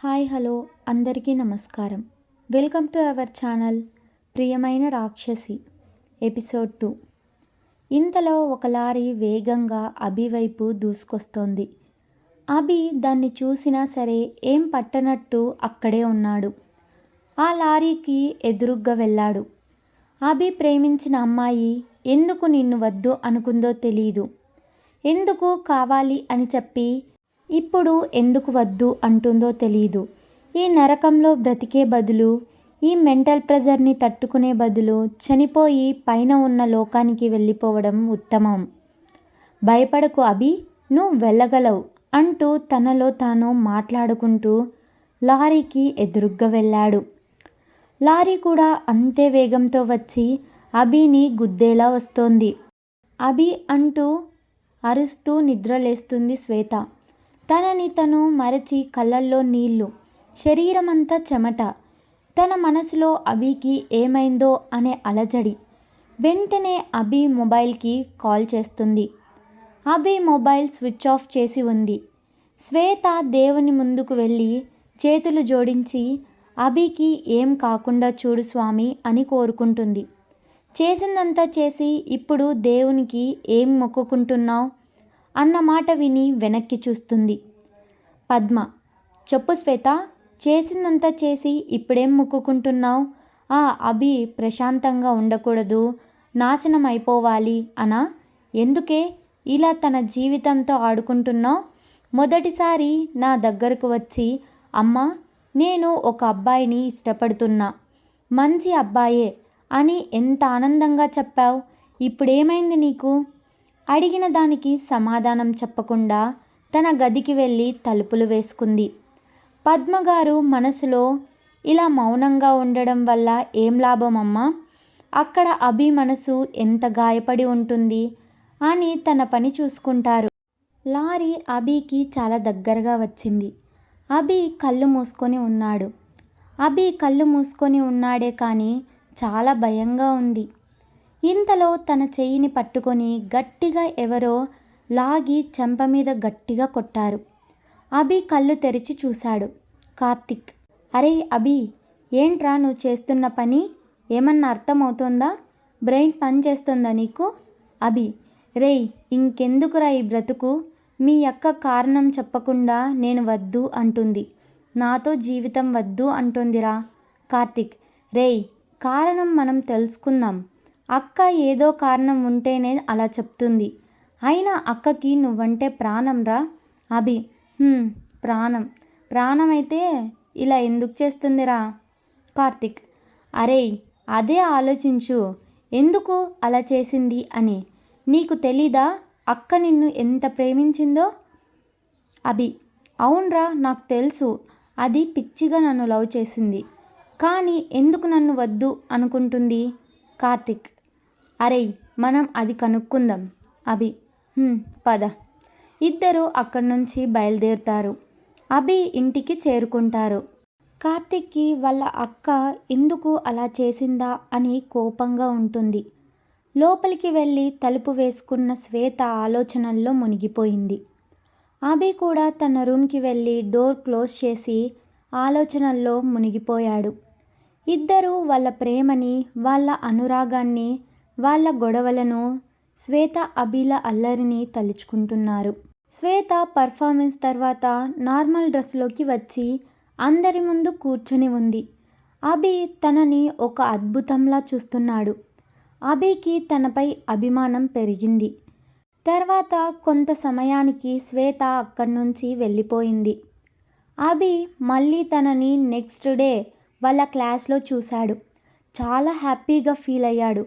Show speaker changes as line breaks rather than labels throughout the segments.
Hi hello అందరికీ నమస్కారం. Welcome to our channel ప్రియమైన రాక్షసి ఎపిసోడ్ 2. ఇంతలో ఒక లారీ వేగంగా అభి వైపు దూసుకొస్తోంది. అభి దాన్ని చూసినా సరే ఏం పట్టనట్టు అక్కడే ఉన్నాడు. ఆ లారీకి ఎదురుగ్గా వెళ్ళాడు. అభి ప్రేమించిన అమ్మాయి ఎందుకు నిన్ను వద్దు అనుకుందో తెలీదు. ఎందుకు కావాలి అని చెప్పి ఇప్పుడు ఎందుకు వద్దు అంటుందో తెలీదు. ఈ నరకంలో బ్రతికే బదులు, ఈ మెంటల్ ప్రెజర్ని తట్టుకునే బదులు చనిపోయి పైన ఉన్న లోకానికి వెళ్ళిపోవడం ఉత్తమం. భయపడకు అభి, నువ్వు వెళ్ళగలవు అంటూ తనలో తాను మాట్లాడుకుంటూ లారీకి ఎదురుగ్గా వెళ్ళాడు. లారీ కూడా అంతే వేగంతో వచ్చి అభిని గుద్దేలా వస్తోంది. అభి అంటూ అరుస్తూ నిద్రలేస్తుంది శ్వేత. తనని తను మరచి కళ్ళల్లో నీళ్లు, శరీరమంతా చెమట. తన మనసులో అభికి ఏమైందో అనే అలజడి. వెంటనే అభి మొబైల్కి కాల్ చేస్తుంది. అభి మొబైల్ స్విచ్ ఆఫ్ చేసి ఉంది. శ్వేత దేవుని ముందుకు వెళ్ళి చేతులు జోడించి అభికి ఏం కాకుండా చూడు స్వామి అని కోరుకుంటుంది. చేసిందంతా చేసి ఇప్పుడు దేవునికి ఏం మొక్కుకుంటున్నావు అన్న మాట విని వెనక్కి చూస్తుంది. పద్మ, చెప్పు శ్వేత, చేసిందంతా చేసి ఇప్పుడేం మొక్కుకుంటున్నావు? ఆ అభి ప్రశాంతంగా ఉండకూడదు, నాశనం అయిపోవాలి అనా? ఎందుకే ఇలా తన జీవితంతో ఆడుకుంటున్నావు? మొదటిసారి నా దగ్గరకు వచ్చి అమ్మా, నేను ఒక అబ్బాయిని ఇష్టపడుతున్నా, మంచి అబ్బాయే అని ఎంత ఆనందంగా చెప్పావు. ఇప్పుడేమైంది నీకు? అడిగిన దానికి సమాధానం చెప్పకుండా తన గదికి వెళ్ళి తలుపులు వేసుకుంది. పద్మగారు మనసులో, ఇలా మౌనంగా ఉండడం వల్ల ఏం లాభం అమ్మా? అక్కడ అభి మనసు ఎంత గాయపడి ఉంటుంది అని తన పని చూసుకుంటారు. లారీ అభికి చాలా దగ్గరగా వచ్చింది. అభి కళ్ళు మూసుకొని ఉన్నాడు. అభి కళ్ళు మూసుకొని ఉన్నాడే కానీ చాలా భయంగా ఉంది. ఇంతలో తన చెయ్యిని పట్టుకొని గట్టిగా ఎవరో లాగి చెంప మీద గట్టిగా కొట్టారు. అభి కళ్ళు తెరిచి చూశాడు. కార్తిక్. అరే అభి, ఏంట్రా నువ్వు చేస్తున్న పని? ఏమన్నా అర్థమవుతోందా? బ్రెయిన్ పని చేస్తుందా నీకు? అభి, రేయ్ ఇంకెందుకురా ఈ బ్రతుకు? మీ అక్క కారణం చెప్పకుండా నేను వద్దు అంటుంది, నాతో జీవితం వద్దు అంటుందిరా. కార్తిక్, రేయ్ కారణం మనం తెలుసుకుందాం. అక్క ఏదో కారణం ఉంటేనే అలా చెప్తుంది. అయినా అక్కకి నువ్వంటే ప్రాణం రా. అభి, ప్రాణం ప్రాణమైతే ఇలా ఎందుకు చేస్తుందిరా? కార్తిక్, అరే అదే ఆలోచించు, ఎందుకు అలా చేసింది అని. నీకు తెలీదా అక్క నిన్ను ఎంత ప్రేమించిందో? అభి, అవునరా నాకు తెలుసు, అది పిచ్చిగా నన్ను లవ్ చేసింది, కానీ ఎందుకు నన్ను వద్దు అనుకుంటుంది? కార్తిక్, అరే మనం అది కనుక్కుందాం. అభి, పద. ఇద్దరు అక్కడి నుంచి బయలుదేరుతారు. అభి ఇంటికి చేరుకుంటారు. కార్తిక్కి వాళ్ళ అక్క ఎందుకు అలా చేసిందా అని కోపంగా ఉంటుంది. లోపలికి వెళ్ళి తలుపు వేసుకున్న శ్వేత ఆలోచనల్లో మునిగిపోయింది. అభి కూడా తన రూమ్కి వెళ్ళి డోర్ క్లోజ్ చేసి ఆలోచనల్లో మునిగిపోయాడు. ఇద్దరూ వాళ్ళ ప్రేమని, వాళ్ళ అనురాగాన్ని, వాళ్ళ గొడవలను, శ్వేత అభిల అల్లరిని తలుచుకుంటున్నారు. శ్వేత పర్ఫార్మెన్స్ తర్వాత నార్మల్ డ్రెస్లోకి వచ్చి అందరి ముందు కూర్చొని ఉంది. అభి తనని ఒక అద్భుతంలా చూస్తున్నాడు. అభికి తనపై అభిమానం పెరిగింది. తర్వాత కొంత సమయానికి శ్వేత అక్కడి నుంచి వెళ్ళిపోయింది. అభి మళ్ళీ తనని నెక్స్ట్ డే వాళ్ళ క్లాస్లో చూశాడు. చాలా హ్యాపీగా ఫీల్ అయ్యాడు.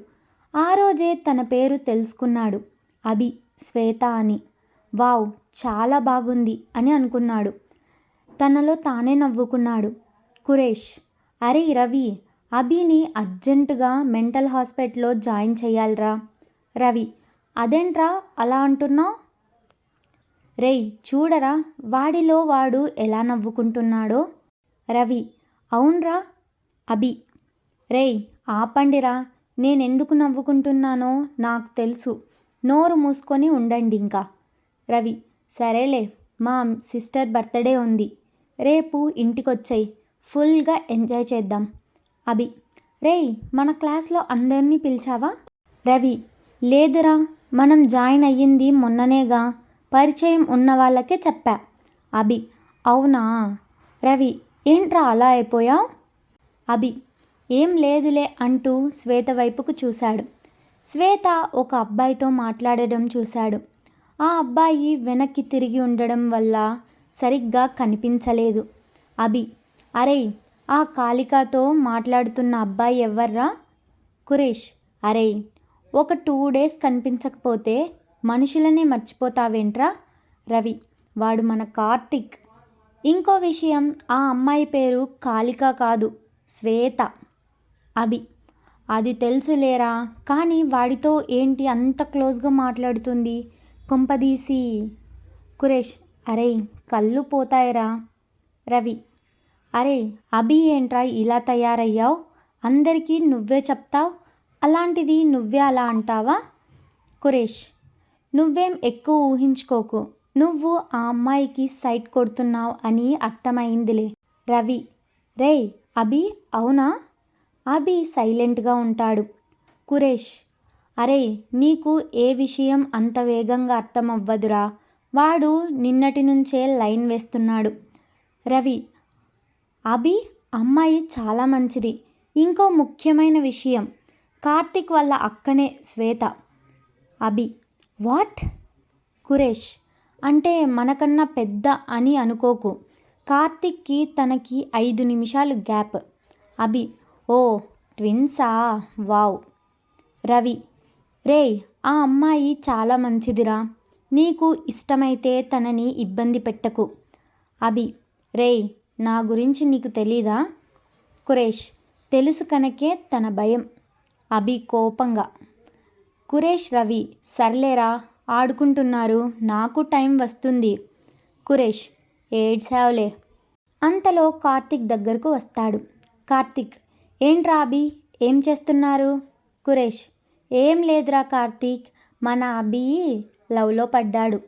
ఆ రోజే తన పేరు తెలుసుకున్నాడు, అభి శ్వేత అని. వావ్, చాలా బాగుంది అని అనుకున్నాడు. తనలో తానే నవ్వుకున్నాడు. కురేష్, అరే రవి, అభిని అర్జెంటుగా మెంటల్ హాస్పిటల్లో జాయిన్ చెయ్యాలరా. రవి, అదేంట్రా అలా అంటున్నావు? రేయ్ చూడరా వాడిలో వాడు ఎలా నవ్వుకుంటున్నాడో. రవి, అవునరా. అభి, రేయ్ ఆపండిరా, నేనెందుకు నవ్వుకుంటున్నానో నాకు తెలుసు, నోరు మూసుకొని ఉండండి ఇంకా. రవి, సరేలే, మా సిస్టర్ బర్త్డే ఉంది, రేపు ఇంటికొచ్చేయ్, ఫుల్గా ఎంజాయ్ చేద్దాం. అభి: రేయ్, మన క్లాస్లో అందరినీ పిలిచావా? రవి: లేదురా, మనం జాయిన్ అయ్యింది మొన్ననేగా, పరిచయం ఉన్న వాళ్ళకే చెప్పా. అభి: అవునా? రవి: ఏంట్రా అలా అయిపోయావు? అభి: ఏం లేదులే అంటూ శ్వేత వైపుకు చూశాడు. శ్వేత ఒక అబ్బాయితో మాట్లాడడం చూశాడు. ఆ అబ్బాయి వెనక్కి తిరిగి ఉండడం వల్ల సరిగ్గా కనిపించలేదు. అభి: అరేయ్, ఆ కాళికతో మాట్లాడుతున్న అబ్బాయి ఎవర్రా? కురేష్: అరేయ్, ఒక 2 days కనిపించకపోతే మనుషులనే మర్చిపోతావేంట్రా? రవి: వాడు మన కార్తిక్. ఇంకో విషయం, ఆ అమ్మాయి పేరు కాళిక కాదు, శ్వేత. అభి: అది తెలుసులేరా, కానీ వాడితో ఏంటి అంత క్లోజ్గా మాట్లాడుతుంది? కొంపదీసి? కురేష్: అరేయ్, కళ్ళు పోతాయిరా. రవి: అరే అభి, ఏంట్రా ఇలా తయారయ్యావు? అందరికీ నువ్వే చెప్తావు, అలాంటిది నువ్వే అలా అంటావా? కురేష్: నువ్వేం ఎక్కువ ఊహించుకోకు, నువ్వు ఆ అమ్మాయికి సైట్ కొడుతున్నావు అని అర్థమైందిలే. రవి: రేయ్ అభి, అవునా? అభి సైలెంట్గా ఉంటాడు. కురేష్: అరే, నీకు ఏ విషయం అంత వేగంగా అర్థమవ్వదురా, వాడు నిన్నటి నుంచే లైన్ వేస్తున్నాడు. రవి: అభి, అమ్మాయి చాలా మంచిది. ఇంకో ముఖ్యమైన విషయం, కార్తిక్ వాళ్ళ అక్కనే శ్వేత. అభి: వాట్? కురేష్: అంటే మనకన్నా పెద్ద అని అనుకోకు, కార్తిక్కి తనకి 5 నిమిషాలు గ్యాప్. అభి: ఓ, ట్విన్సా? వావ్. రవి: రేయ్, ఆ అమ్మాయి చాలా మంచిదిరా, నీకు ఇష్టమైతే తనని ఇబ్బంది పెట్టకు. అభి: రేయ్, నా గురించి నీకు తెలీదా? కురేష్: తెలుసు కనుకే తన భయం. అభి కోపంగా. కురేష్: రవి: సర్లేరా, ఆడుకుంటున్నారు, నాకు టైం వస్తుంది. కురేష్: ఏడ్చావులే. అంతలో కార్తిక్ దగ్గరకు వస్తాడు. కార్తిక్: ఏంట్రా అభి, ఏం చేస్తున్నారు? కురేష్: ఏం లేదురా కార్తీక్, మన అభి లవ్లో పడ్డాడు.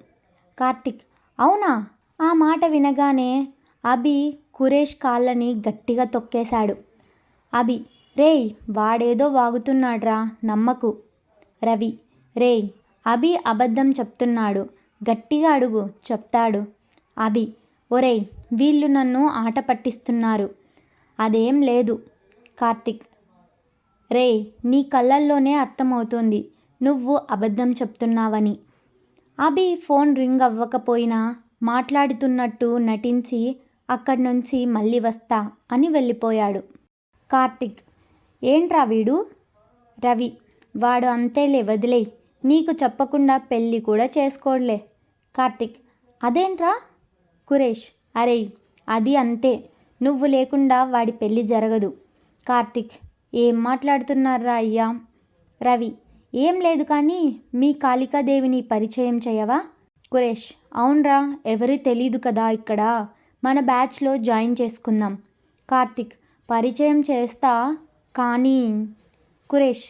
కార్తిక్: అవునా? ఆ మాట వినగానే అభి కురేష్ కాళ్ళని గట్టిగా తొక్కేశాడు. అభి: రేయ్, వాడేదో వాగుతున్నాడ్రా, నమ్మకు. రవి: రేయ్, అభి అబద్ధం చెప్తున్నాడు, గట్టిగా అడుగు, చెప్తాడు. అభి: ఒరేయ్, వీళ్ళు నన్ను ఆట పట్టిస్తున్నారు. అదేం లేదు. కార్తిక్: రేయ్, నీ కళ్ళల్లోనే అర్థమవుతుంది నువ్వు అబద్ధం చెప్తున్నావని. అభి ఫోన్ రింగ్ అవ్వకపోయినా మాట్లాడుతున్నట్టు నటించి అక్కడి నుంచి మళ్ళీ వస్తా అని వెళ్ళిపోయాడు. కార్తిక్: ఏంట్రా వీడు? రవి: వాడు అంతేలే, వదిలేయ్, నీకు చెప్పకుండా పెళ్ళి కూడా చేసుకోడులే. కార్తిక్: అదేంట్రా? కురేష్: అరేయ్, అది అంతే, నువ్వు లేకుండా వాడి పెళ్ళి జరగదు. కార్తిక్: ఏం మాట్లాడుతున్నారా అయ్యా? రవి: ఏం లేదు కానీ మీ కాళికాదేవిని పరిచయం చేయవా? కురేష్: అవునరా, ఎవరు తెలీదు కదా ఇక్కడ, మన బ్యాచ్లో జాయిన్ చేసుకుందాం. కార్తిక్: పరిచయం చేస్తా కానీ. కురేష్: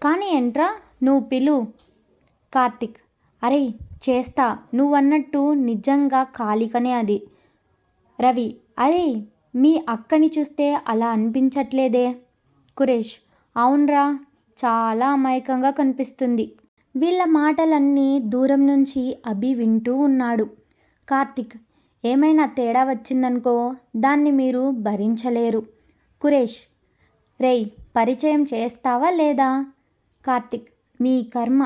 కానీ ఏంట్రా, నువ్వు పిలు. కార్తిక్: అరే చేస్తా, నువ్వన్నట్టు నిజంగా కాళికనే అది. రవి: అరే, మీ అక్కని చూస్తే అలా అనిపించట్లేదే. కురేష్: అవునరా, చాలా అమాయకంగా కనిపిస్తుంది. వీళ్ళ మాటలన్నీ దూరం నుంచి అభి వింటూ ఉన్నాడు. కార్తిక్: ఏమైనా తేడా వచ్చిందనుకో, దాన్ని మీరు భరించలేరు. కురేష్: రేయ్, పరిచయం చేస్తావా లేదా? కార్తిక్: మీ కర్మ.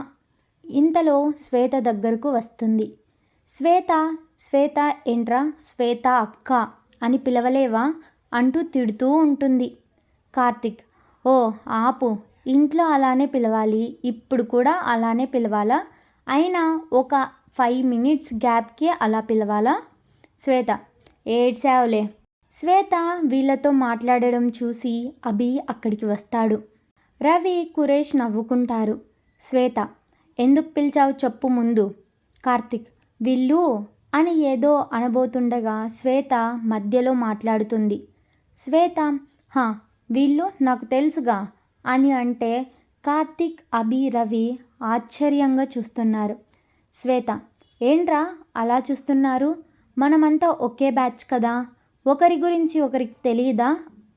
ఇంతలో శ్వేత దగ్గరకు వస్తుంది. శ్వేత: శ్వేత ఏంట్రా, శ్వేత అక్క అని పిలవలేవా అంటూ తిడుతూ ఉంటుంది. కార్తిక్: ఓ ఆపు, ఇంట్లో అలానే పిలవాలి, ఇప్పుడు కూడా అలానే పిలవాలా? అయినా ఒక 5 minutes గ్యాప్కి అలా పిలవాలా? శ్వేత: ఏడ్చావులే. శ్వేత వీళ్ళతో మాట్లాడడం చూసి అభి అక్కడికి వస్తాడు. రవి, కురేష్ నవ్వుకుంటారు. శ్వేత: ఎందుకు పిలిచావు చెప్పు ముందు. కార్తిక్: వీళ్ళు అని ఏదో అనబోతుండగా శ్వేత మధ్యలో మాట్లాడుతుంది. శ్వేత: హా, వీళ్ళు నాకు తెలుసుగా అని అంటే కార్తిక్, అభి, రవి ఆశ్చర్యంగా చూస్తున్నారు. శ్వేత: ఏంట్రా అలా చూస్తున్నారు, మనమంతా ఒకే బ్యాచ్ కదా, ఒకరి గురించి ఒకరికి తెలియదా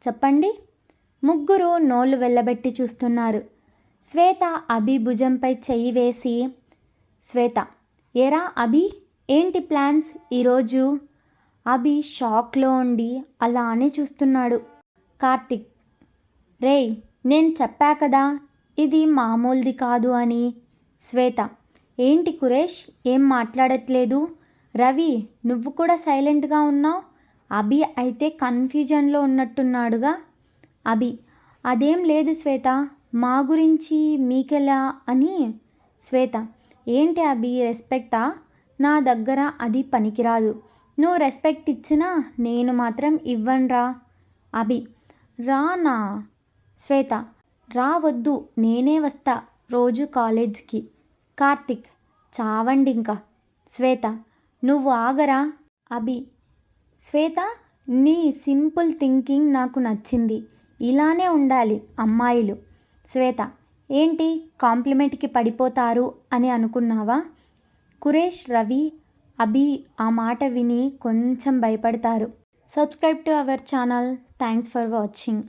చెప్పండి? ముగ్గురు నోళ్ళు వెళ్ళబెట్టి చూస్తున్నారు. శ్వేత అభి భుజంపై చెయ్యి వేసి, శ్వేత, ఏరా అభి, ఏంటి ప్లాన్స్ ఈరోజు? అభి షాక్లో ఉండి అలానే చూస్తున్నాడు. కార్తిక్, రేయ్, నేను చెప్పా కదా ఇది మామూలుది కాదు అని. శ్వేత, ఏంటి కురేష్, ఏం మాట్లాడట్లేదు? రవి, నువ్వు కూడా సైలెంట్గా ఉన్నావు. అభి అయితే కన్ఫ్యూజన్లో ఉన్నట్టున్నాడుగా. అభి, అదేం లేదు శ్వేత, మా గురించి మీకెలా అని. శ్వేత, ఏంటి అభి, రెస్పెక్టా? నా దగ్గర అది పనికిరాదు. నువ్వు రెస్పెక్ట్ ఇచ్చినా నేను మాత్రం ఇవ్వనురా. అభి, రానా? శ్వేత, రావద్దు, నేనే వస్తా రోజు కాలేజ్కి. కార్తిక్, చావండి ఇంకా. శ్వేత, నువ్వు ఆగరా. అభి, శ్వేత, నీ సింపుల్ థింకింగ్ నాకు నచ్చింది. ఇలానే ఉండాలి అమ్మాయిలు. శ్వేత, ఏంటి కాంప్లిమెంట్కి పడిపోతారు అని అనుకున్నావా? కురేష్, రవి, అభి ఆ మాట విని కొంచెం భయపడతారు. Subscribe to our channel. Thanks for watching.